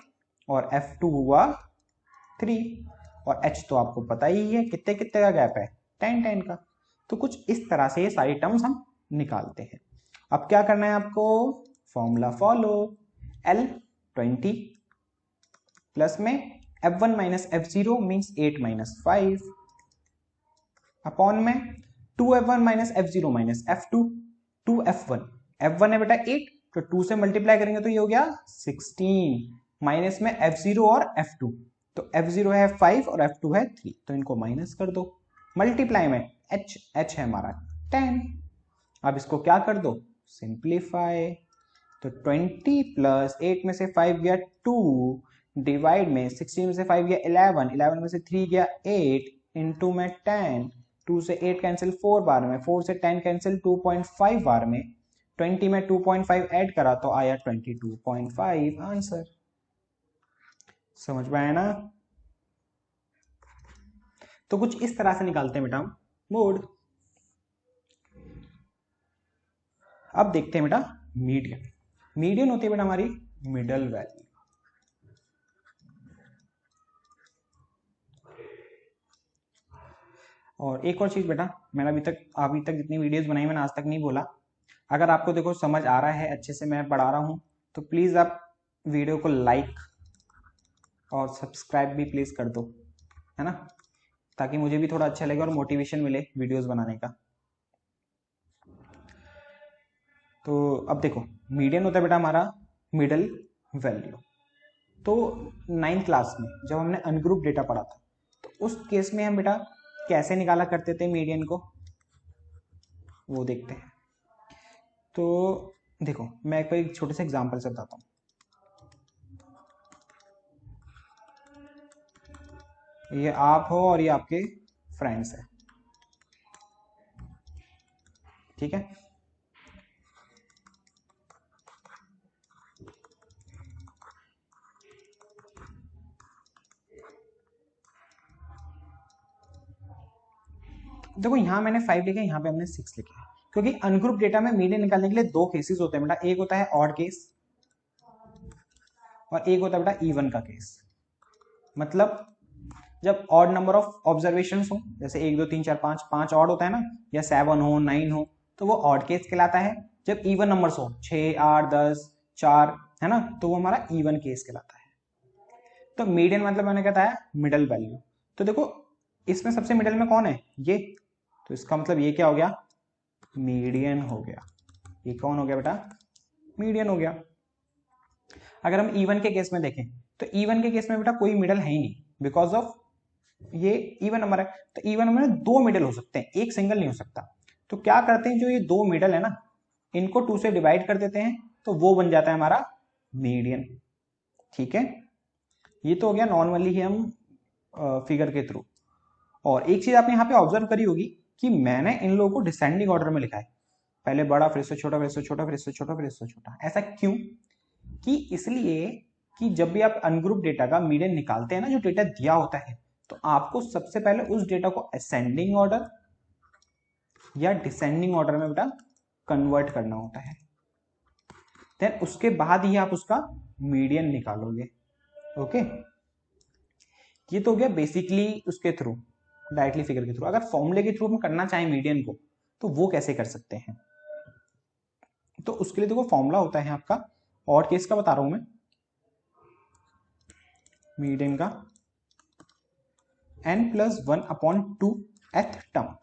और F2 हुआ 3, और H तो आपको पता ही है कितने कितने का गैप है 10 का। तो कुछ इस तरह से ये सारी टर्म्स हम निकालते हैं। अब क्या करना है आपको, फॉर्मूला फॉलो, L20 प्लस में F1 minus F0 means 8 minus 5 upon में 2F1 minus F0 minus F2, 2F1, F1 है बेटा 8, तो 2 से मल्टीप्लाई करेंगे तो ये हो गया 16, माइनस में F0 और F2, तो F0 है 5 और F2 है 3, तो इनको माइनस कर दो, मल्टीप्लाई में H है हमारा 10। अब इसको क्या कर दो, सिंप्लीफाई, तो 20 प्लस 8 में से 5 गया 2, डिवाइड में 16 में से 5 गया 11, 11 में से 3 गया 8, इनटू में 10, 2 से 8 कैंसिल 4 बार में, 4 से 10 कैंसिल 2.5 बार में, 20 में 2.5 ऐड करा तो आया 22.5 आंसर। समझ में आया ना? तो कुछ इस तरह से निकालते हैं बेटा मोड। अब देखते हैं बेटा मीडियन। मीडियन होती है बेटा हमारी मिडल वैल्यू। और एक और चीज बेटा, मैंने अभी तक जितनी वीडियोस बनाई मैंने आज तक नहीं बोला। अगर आपको देखो समझ आ रहा है, अच्छे से मैं पढ़ा रहा हूं, तो प्लीज आप वीडियो को लाइक और सब्सक्राइब भी प्लीज कर दो, है ना, ताकि मुझे भी थोड़ा अच्छा लगे और मोटिवेशन मिले वीडियोस बनाने का। तो अब देखो मीडियन होता है बेटा हमारा मिडल वैल्यू। तो 9th क्लास में जब हमने अनग्रुप डेटा पढ़ा था, तो उस केस में हम बेटा कैसे निकाला करते थे मीडियन को, वो देखते हैं। तो देखो मैं कोई एक छोटे से एग्जांपल से बताता हूँ। ये आप हो और ये आपके फ्रेंड्स हैं, ठीक है। देखो यहाँ मैंने 5 लिखा है, यहाँ पे हमने 6 लिखा है, क्योंकि अनग्रुप डेटा में मीडियन निकालने के लिए दो केसेस होते हैं बेटा। एक होता है ऑड केस और एक होता है बेटा इवन का केस। मतलब जब ऑड नंबर ऑफ ऑब्जर्वेशन हो, जैसे 1 2 3 4 5, 5 ऑड होता है ना, या 7 हो 9 हो, तो वो ऑड केस कहलाता है। जब इवन नंबर्स हो 6 8 10 4, है ना, तो वो हमारा इवन केस कहलाता है। तो मीडियन मतलब मैंने कहता है मिडल वैल्यू। तो देखो इसमें सबसे मिडल में कौन है, ये, तो इसका मतलब ये क्या हो गया, मीडियन हो गया। ये कौन हो गया बेटा, मीडियन हो गया। अगर हम इवन के केस में देखें, तो इवन के केस में बेटा कोई मिडल है ही नहीं, बिकॉज ऑफ ये इवन नंबर है। तो इवन नंबर में दो मिडल हो सकते हैं, एक सिंगल नहीं हो सकता। तो क्या करते हैं, जो ये दो मिडल है ना, इनको 2 से डिवाइड कर देते हैं, तो वो बन जाता है हमारा मीडियन, ठीक है। ये तो हो गया नॉर्मली ही हम फिगर के थ्रू। और एक चीज आपने यहाँ पे ऑब्जर्व करी होगी कि मैंने इन लोगों को डिसेंडिंग ऑर्डर में लिखा है, पहले बड़ा फिर इससे छोटा फिर इससे छोटा फिर इससे छोटा फिर इससे छोटा। ऐसा क्यों, कि इसलिए कि जब भी आप अनग्रुप डेटा का मीडियन निकालते हैं ना, जो डेटा दिया होता है, तो आपको सबसे पहले उस डेटा को असेंडिंग ऑर्डर या डिसेंडिंग ऑर्डर में बेटा कन्वर्ट करना होता है। देन उसके बाद ही आप उसका मीडियन निकालोगे। ओके, ये तो हो गया बेसिकली उसके थ्रू, डायरेक्टली फिगर के थ्रू। अगर फॉर्मूले के थ्रू हम करना चाहें मीडियन को, तो वो कैसे कर सकते हैं। तो उसके लिए देखो फॉर्मूला होता है आपका, ऑड केस का बता रहा हूं मैं, मीडियन का n+1/2 th टर्म।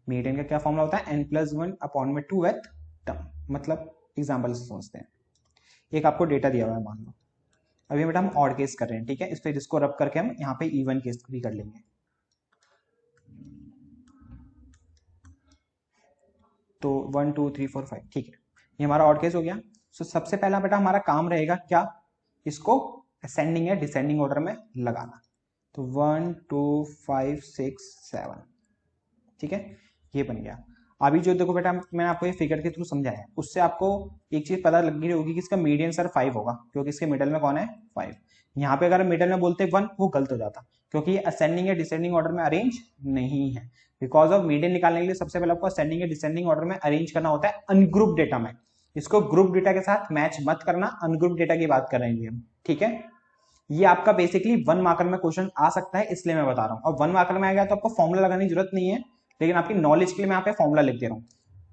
मीडियन का क्या फॉर्मूला होता है, n+1/2 th टर्म। मतलब एग्जांपल से समझते हैं। एक आपको डेटा दिया हुआ है, मान लो अभी बेटा हम ऑड केस कर रहे हैं, ठीक है। इस पे जिसको रब करके हम यहाँ पे इवन केस भी कर लेंगे। तो 1 2 3 4 5, ठीक है, ये हमारा ऑड केस हो गया। सो सबसे पहला बेटा हमारा काम रहेगा क्या, इसको असेंडिंग या डिसेंडिंग ऑर्डर में लगाना। तो 1 2 5 6 7, ठीक है, ये बन गया। अभी जो देखो बेटा मैंने आपको ये फिगर के थ्रू समझाया, उससे आपको एक चीज पता लग गई होगी कि इसका मीडियन सर 5 होगा, क्योंकि इसके मिडल में कौन है, 5। यहाँ पे अगर मिडल में बोलते 1, वो गलत हो जाता, क्योंकि ये असेंडिंग या डिसेंडिंग ऑर्डर में अरेंज नहीं है। बिकॉज ऑफ मीडियन निकालने के लिए सबसे पहले आपको असेंडिंग या डिसेंडिंग ऑर्डर में अरेंज करना होता है अनग्रुप डेटा में। इसको ग्रुप डेटा के साथ मैच मत करना, अनग्रुप डेटा की बात कर रहे हैं हम, ठीक है। ये आपका बेसिकली 1 मार्कर में क्वेश्चन आ सकता है, इसलिए मैं बता रहा हूँ। और 1 मार्कर में आएगा तो आपको फॉर्मुला लगाने की जरूरत नहीं है, लेकिन आपकी नॉलेज के लिए मैं यहाँ पे फॉर्मुला लिख दे रहा हूँ।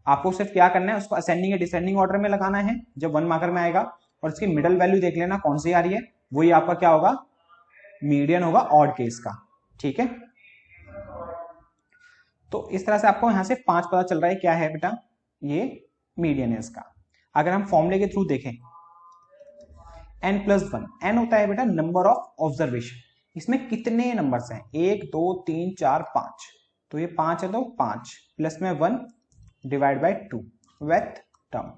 आपको सिर्फ क्या करना है, उसको असेंडिंग या डिसेंडिंग ऑर्डर में लगाना है जब 1 मार्कर में आएगा, और इसकी मिडल वैल्यू देख लेना कौन सी आ रही है, वही आपका क्या होगा, मीडियन होगा ऑड केस का, ठीक है। तो इस तरह से आपको यहां से 5 पता चल रहा है क्या है बेटा, ये मीडियन है इसका। अगर हम फॉर्मूले के थ्रू देखें, n+1, n होता है बेटा नंबर ऑफ ऑब्जर्वेशन। इसमें कितने नंबर्स हैं, 1 2 3 4 5, तो ये 5 है, तो 5 प्लस में 1 डिवाइड बाय 2 विथ टर्म।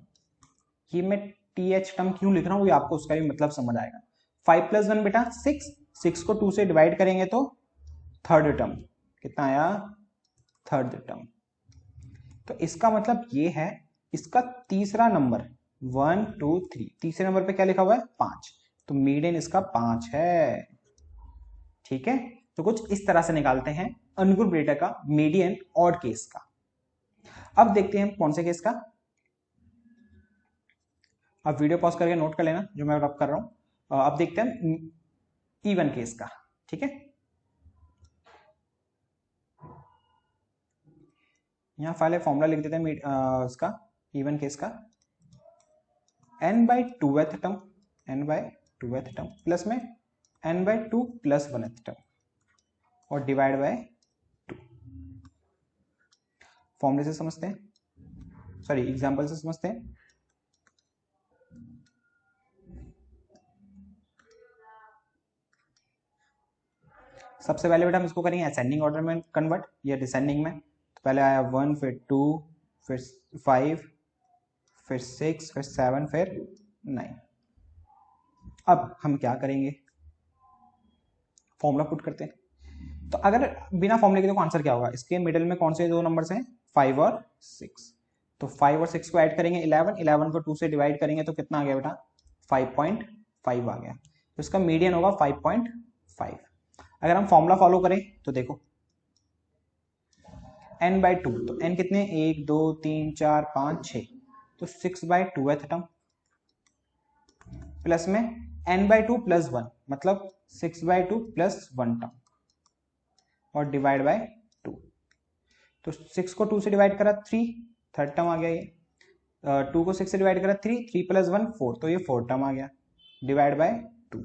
ये मैं th टर्म क्यों लिख रहा हूं, ये आपको उसका भी मतलब समझ आएगा। 5+1 बेटा 6, 6 को 2 से डिवाइड करेंगे तो थर्ड टर्म, कितना आया, थर्ड टर्म। तो तो इसका मतलब ये है, इसका तीसरा नंबर 1 2 3, तीसरे नंबर पे क्या लिखा हुआ है 5, तो मीडियन इसका 5 है। ठीक है, तो कुछ इस तरह से निकालते हैं अनग्रुप डेटा का मीडियन ऑड केस का। अब देखते हैं कौन से केस का, आप वीडियो पॉज करके नोट कर लेना जो मैं रब कर रहा हूं। अब देखते हैं इवन केस का। ठीक है, यहां पहले फॉर्मूला लिख देते हैं इसका इवन केस का, n/2th term, n/2th term plus में n/2 + 1th टर्म और डिवाइड बाय 2। फॉर्मूले से समझते हैं, सॉरी एग्जांपल से समझते हैं। सबसे पहले बेटा हम इसको करेंगे असेंडिंग ऑर्डर में कन्वर्ट या डिसेंडिंग में। तो पहले आया 1, फिर 2, फिर 5, फिर 6, फिर 7, फिर 9। अब हम क्या करेंगे, फॉर्मूला पुट करते हैं। तो अगर बिना फॉर्मूले के देखो आंसर क्या होगा, इसके मिडिल में कौन से दो नंबर्स हैं 5 और 6, तो 5 और 6 को ऐड करेंगे 11, 11 को 2 से डिवाइड करेंगे तो कितना आ गया बेटा 5.5 आ गया, तो इसका मीडियन होगा 5.5। अगर हम फॉर्मूला फॉलो करें तो देखो n/2, तो n कितने 1 2 3 4 5 6, तो 6/2th टर्म प्लस में n/2 + 1 मतलब 6/2 + 1 टर्म और डिवाइड बाय 2। तो 6 को 2 से डिवाइड करा 3, थर्ड टर्म आ गया ये। 2 को 6 से डिवाइड करा 3, 3 + 1 4, तो ये 4 टर्म आ गया डिवाइड बाय 2।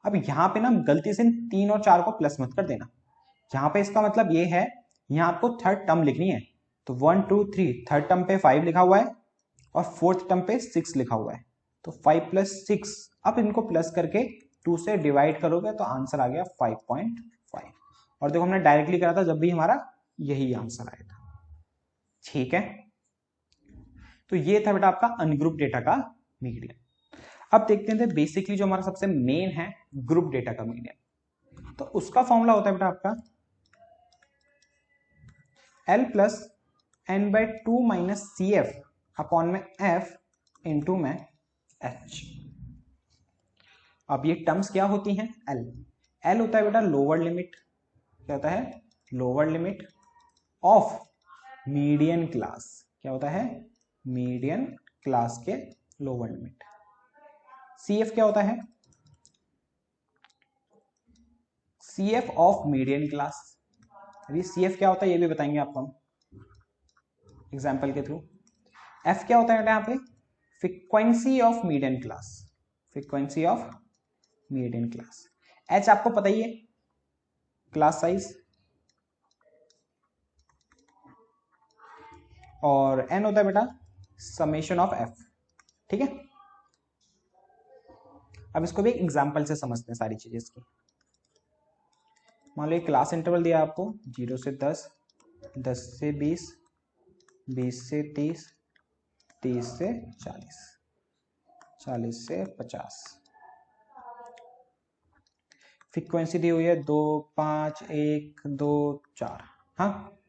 अब यहाँ पे ना गलती से 3 और 4 को प्लस मत कर देना, यहाँ पे इसका मतलब ये है यहाँ आपको थर्ड टर्म लिखनी है। तो 1 2 3 थर्ड टर्म पे 5 लिखा हुआ है और फोर्थ टर्म पे 6 लिखा हुआ है, तो 5 + 6। अब इनको प्लस करके 2 से डिवाइड करोगे तो आंसर आ गया 5.5। और देखो हमने डायरेक्टली करा था जब भी हमारा यही आंसर आया था। ठीक है, तो ये था बेटा आपका अनग्रुप डेटा का मीडियन। अब देखते हैं बेसिकली जो हमारा सबसे मेन है ग्रुप डेटा का मीडियन, तो उसका फॉर्मूला होता है बेटा आपका L + n/2 - CF अपॉन में F इंटू में H। अब ये टर्म्स क्या होती हैं, L होता है बेटा लोअर लिमिट, क्या होता है lower limit of median class, क्या होता है मीडियन क्लास के लोअर लिमिट। CF क्या होता है, CF ऑफ मीडियन क्लास। अभी CF क्या होता है ये भी बताएंगे आपको हम एग्जाम्पल के थ्रू। F क्या होता है यहाँ पे frequency of median class, frequency of median class. H आपको पता ही है क्लास साइज, और N होता है बेटा समेशन ऑफ F। ठीक है, अब इसको भी एक एग्जाम्पल से समझते हैं सारी चीजें इसकी। मान लो क्लास इंटरवल दिया आपको 0 से 10, 10 से 20, 20 से 30, 30 से 40, 40 से 50। फ्रीक्वेंसी दी हुई है 2 5 1 2 4। हाँ,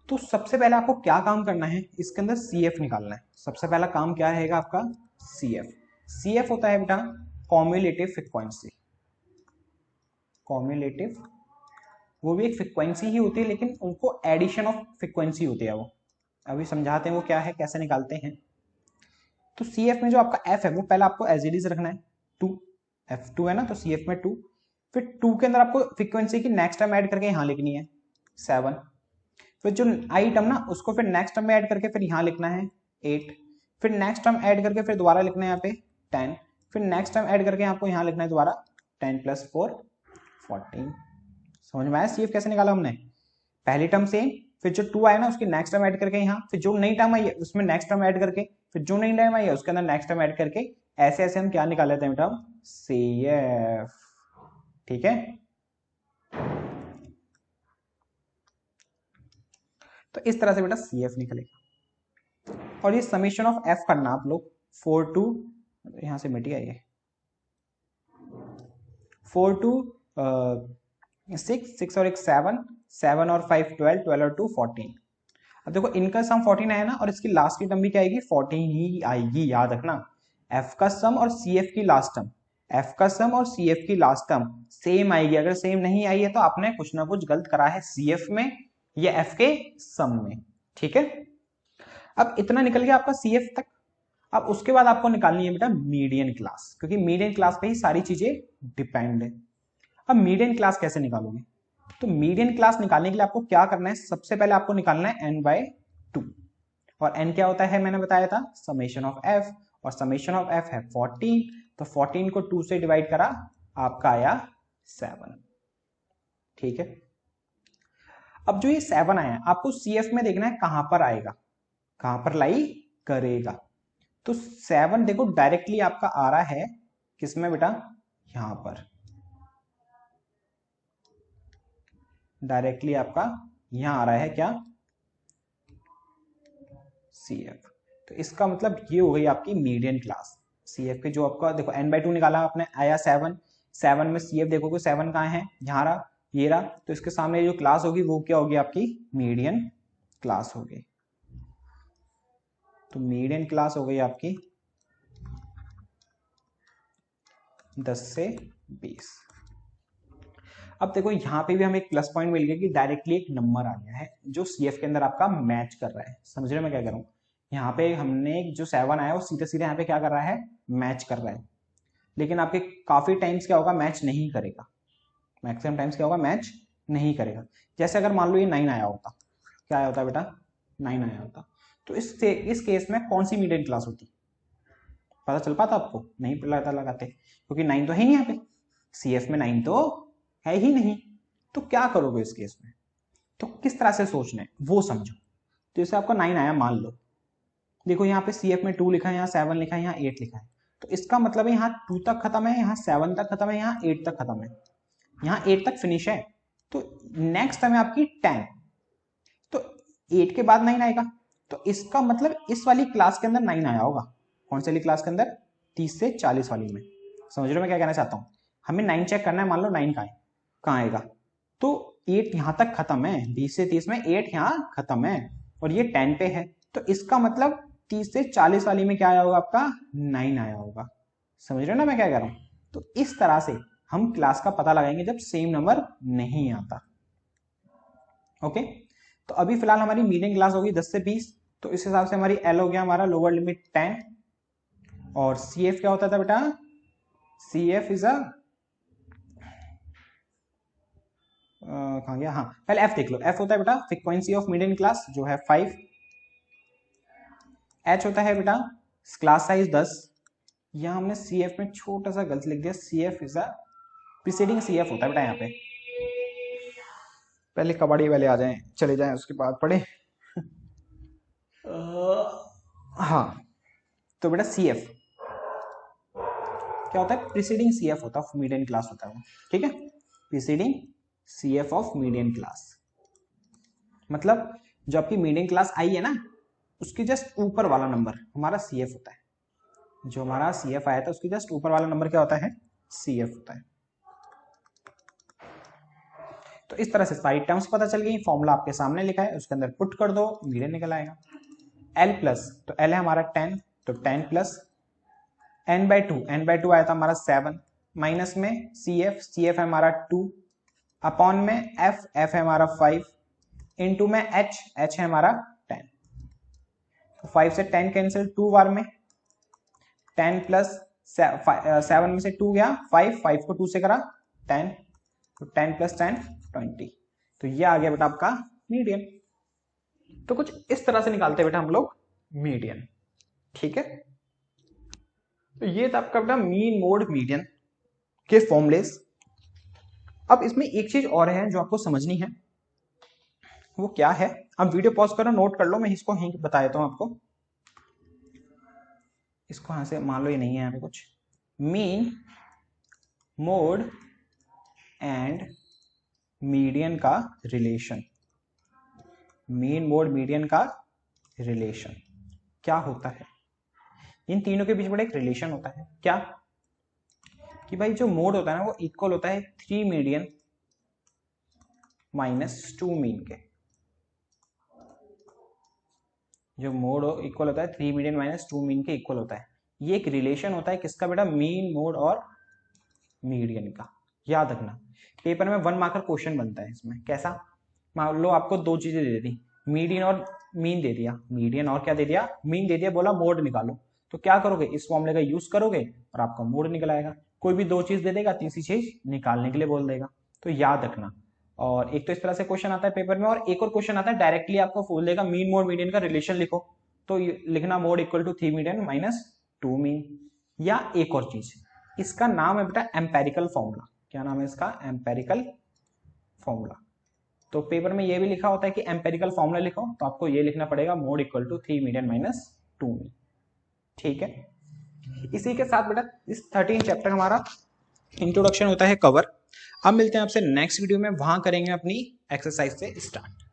तो सबसे पहले आपको क्या काम करना है, इसके अंदर CF निकालना है। सबसे पहला काम क्या रहेगा आपका CF। CF होता है बेटा कॉम्युलेटिव फ्रीक्वेंसी, कॉम्युलेटिव वो भी एक फ्रीक्वेंसी ही होती है लेकिन उनको एडिशन ऑफ फ्रीक्वेंसी होती है, वो अभी समझाते हैं वो क्या है कैसे निकालते हैं। तो CF में जो आपका F है वो पहले आपको एज इट इज रखना है 2, F2 है ना, तो CF में 2, फिर 2 के अंदर आपको फ्रीक्वेंसी की नेक्स्ट टर्म ऐड करके यहाँ लिखनी है 7, फिर जो आई टर्म ना उसको फिर नेक्स्ट टर्म में ऐड करके फिर यहाँ लिखना है 8, फिर नेक्स्ट टर्म ऐड करके फिर दोबारा लिखना है यहाँ पे 10, फिर नेक्स्ट टर्म ऐड करके आपको यहाँ लिखना है दोबारा 10 + 4 14। समझ में आया CF कैसे निकाला हमने, पहली टर्म सेम, फिर जो 2 आया ना उसकी नेक्स्ट टर्म ऐड करके यहाँ, फिर जो नई टर्म आई है उसमें नेक्स्ट टर्म ऐड करके, फिर जो नई टर्म आई है उसके अंदर नेक्स्ट टर्म ऐड करके, ऐसे ऐसे हम क्या निकाल लेते हैं बेटा CF। ठीक है, तो इस तरह से बेटा CF निकलेगा। और ये समेशन ऑफ F करना आप लोग 4 to, यहां से मिट गया ये 4 to 6 और एक 7, 7 और 5 12, 12 और 2 14। अब देखो इनका सम 14 आया ना, और इसकी लास्ट की टर्म भी क्या आएगी, 14 ही आएगी, याद रखना। एफ का सम और सी एफ की लास्ट टर्म, एफ का सम और सी एफ की लास्ट टर्म सेम आएगी। अगर सेम नहीं आई है तो आपने कुछ ना कुछ गलत करा है सी एफ में या एफ के सम में, ठीक है। अब इतना निकल गया आपका सी एफ तक। अब उसके बाद आपको निकालनी है बेटा मीडियन क्लास, क्योंकि मीडियन क्लास पे ही सारी चीजें डिपेंड है। अब मीडियन क्लास कैसे निकालोगे, तो मीडियन क्लास निकालने के लिए आपको क्या करना है, सबसे पहले आपको निकालना है n/2, और n क्या होता है मैंने बताया था, समेशन ऑफ f, और समेशन ऑफ f है 14, तो 14 को 2 से डिवाइड करा, आपका आया 7, ठीक है। अब जो ये 7 आया आपको CF में देखना है कहां पर आएगा, कहां पर लाई करेगा। तो 7 देखो डायरेक्टली आपका आ रहा है किसमें बेटा, यहां पर डायरेक्टली आपका यहां आ रहा है क्या, CF। तो इसका मतलब ये हो गई आपकी मीडियन क्लास। CF के जो आपका देखो n/2 निकाला आपने, आया 7, 7 में CF देखोगे 7 कहाँ है, यहाँ रहा, ये रहा, तो इसके सामने जो क्लास होगी वो क्या होगी, आपकी मीडियन क्लास होगी। तो मीडियन क्लास हो गई आपकी 10 से 20। अब देखो यहाँ पे भी हमें एक प्लस पॉइंट मिल गया कि डायरेक्टली एक नंबर आ गया है जो CF के अंदर आपका मैच कर रहा है। समझ रहे मैं क्या कर रहा हूँ, यहाँ पे हमने जो 7 आया वो सीधे सीधे यहाँ पे क्या कर रहा है, मैच कर रहा है। लेकिन आपके काफी टाइम्स क्या होगा, मैच नहीं करेगा, मैक्सिमम टाइम्स क्या होगा, मैच नहीं करेगा। जैसे अगर मान लो ये 9 आया होता, क्या आया होता बेटा, 9 आया होता, तो इस केस में कौन सी मीडियन क्लास होती, पता चल पाता आपको, नहीं पता लगाते, क्योंकि 9 तो है नहीं यहाँ पे, CF में 9 तो है ही नहीं। तो क्या करोगे इस केस में, तो किस तरह से सोचना है वो समझो। तो जैसे आपका 9 आया मान लो, देखो यहाँ पे CF में 2 लिखा है, यहाँ 7 लिखा है, यहाँ 8 लिखा है, तो इसका मतलब है यहाँ 2 तक खत्म है, यहाँ 7 तक खत्म है, यहाँ 8 तक खत्म है, यहाँ 8 तक फिनिश है। तो नेक्स्ट टर्म है आपकी 10, तो 8 के बाद 9 आएगा, तो इसका मतलब इस वाली क्लास के अंदर 9 आया होगा। कौन सी वाली क्लास के अंदर, 30 से 40 वाली में। समझ रहे हो मैं क्या कहना चाहता हूँ, हमें 9 चेक करना है, मान लो 9 कहाँ आएगा, तो 8 यहां तक खत्म है, 20 से 30 में 8 यहाँ खत्म है, और ये 10 पे है, तो इसका मतलब 30 से 40 वाली में क्या आया होगा, आपका 9 आया होगा। समझ रहे हो ना मैं क्या कह रहा हूं। तो इस तरह से हम क्लास का पता लगाएंगे जब सेम नंबर नहीं आता। ओके, तो अभी फिलहाल हमारी मीडियन क्लास होगी 10 से 20, तो इस हिसाब से हमारी L हो गया हमारा लोअर लिमिट 10, और CF क्या होता था बेटा, CF इज अ कहाँ गया, हाँ पहले F देख लो, F होता है बेटा फ्रीक्वेंसी ऑफ मीडियन क्लास जो है 5, H होता है बेटा क्लास साइज 10, यहाँ हमने CF में छोटा सा गलत लिख दिया, CF is a preceding CF होता है बेटा, यहाँ पे पहले कबड्डी वाले आ जाएं, चले जाएं, उसके बाद पढ़े। हाँ तो बेटा CF क्या होता है, प्रीसीडिंग CF होता है, मीडियन क्लास होता है वो, ठीक है, preceding CF of median class. मतलब जो आपकी मीडियन क्लास आई है ना, उसके जस्ट ऊपर वाला नंबर हमारा CF होता है, जो हमारा CF आया था उसके जस्ट ऊपर वाला नंबर क्या होता है, CF होता है। तो इस तरह से सारी टर्म्स पता चल गई, फॉर्मूला आपके सामने लिखा है, उसके अंदर पुट कर दो, मीडियन निकल आएगा। L प्लस, तो L है हमारा 10, तो 10 प्लस n/2, n/2 आया था हमारा 7, माइनस में CF है हमारा 2, अपॉन में F है हमारा 5, इनटू में H है हमारा 10, तो 5 से 10 कैंसिल 2 बार में, 10 प्लस 7 में से 2 गया 5 को 2 से करा 10, तो 10 प्लस 10 20, तो ये आ गया बेटा आपका मीडियन। तो कुछ इस तरह से निकालते हैं बेटा हम लोग मीडियन, ठीक है। तो ये था आपका बेटा मीन मोड मीडियन के फॉर्मूलेस। अब इसमें एक चीज और है जो आपको समझनी है, वो क्या है, अब वीडियो पॉज करो, नोट कर लो, मैं इसको यहीं बता देता हूं आपको। इसको यहां से मान लो ये नहीं है यहाँ पे कुछ, मीन मोड एंड मीडियन का रिलेशन, मीन मोड मीडियन का रिलेशन क्या होता है, इन तीनों के बीच में एक रिलेशन होता है, क्या कि भाई जो मोड होता है ना वो इक्वल होता है 3 मीडियन -2 मीन के, जो मोड इक्वल होता है 3 मीडियन -2 मीन के इक्वल होता है। ये एक रिलेशन होता है किसका बेटा, मीन, मोड और मीडियन का। याद रखना पेपर में 1 मार्कर क्वेश्चन बनता है इसमें। कैसा, मान लो आपको 2 चीजें दे दी, मीडियन और मीन दे दिया, मीडियन और क्या दे दिया, मीन दे दिया, बोला मोड निकालो, तो क्या करोगे, इस फॉर्मूले का यूज करोगे और आपका मोड निकल आएगा। कोई भी 2 चीज दे देगा, तीसरी चीज निकालने के लिए बोल देगा, तो याद रखना। और एक तो इस तरह से क्वेश्चन आता है पेपर में, और एक और क्वेश्चन आता है डायरेक्टली आपको बोल देगा मीन मोड मीडियन का रिलेशन लिखो, तो लिखना mode equal to 3 median -2 mean. या एक और चीज, इसका नाम है बेटा एम्पेरिकल फॉर्मूला। क्या नाम है इसका, एम्पेरिकल फॉर्मूला। तो पेपर में ये भी लिखा होता है कि एम्पेरिकल फॉर्मूला लिखो, तो आपको ये लिखना पड़ेगा mode equal to 3 median -2 mean. ठीक है, इसी के साथ बेटा इस 13 चैप्टर हमारा इंट्रोडक्शन होता है कवर। अब मिलते हैं आपसे नेक्स्ट वीडियो में, वहां करेंगे अपनी एक्सरसाइज से स्टार्ट।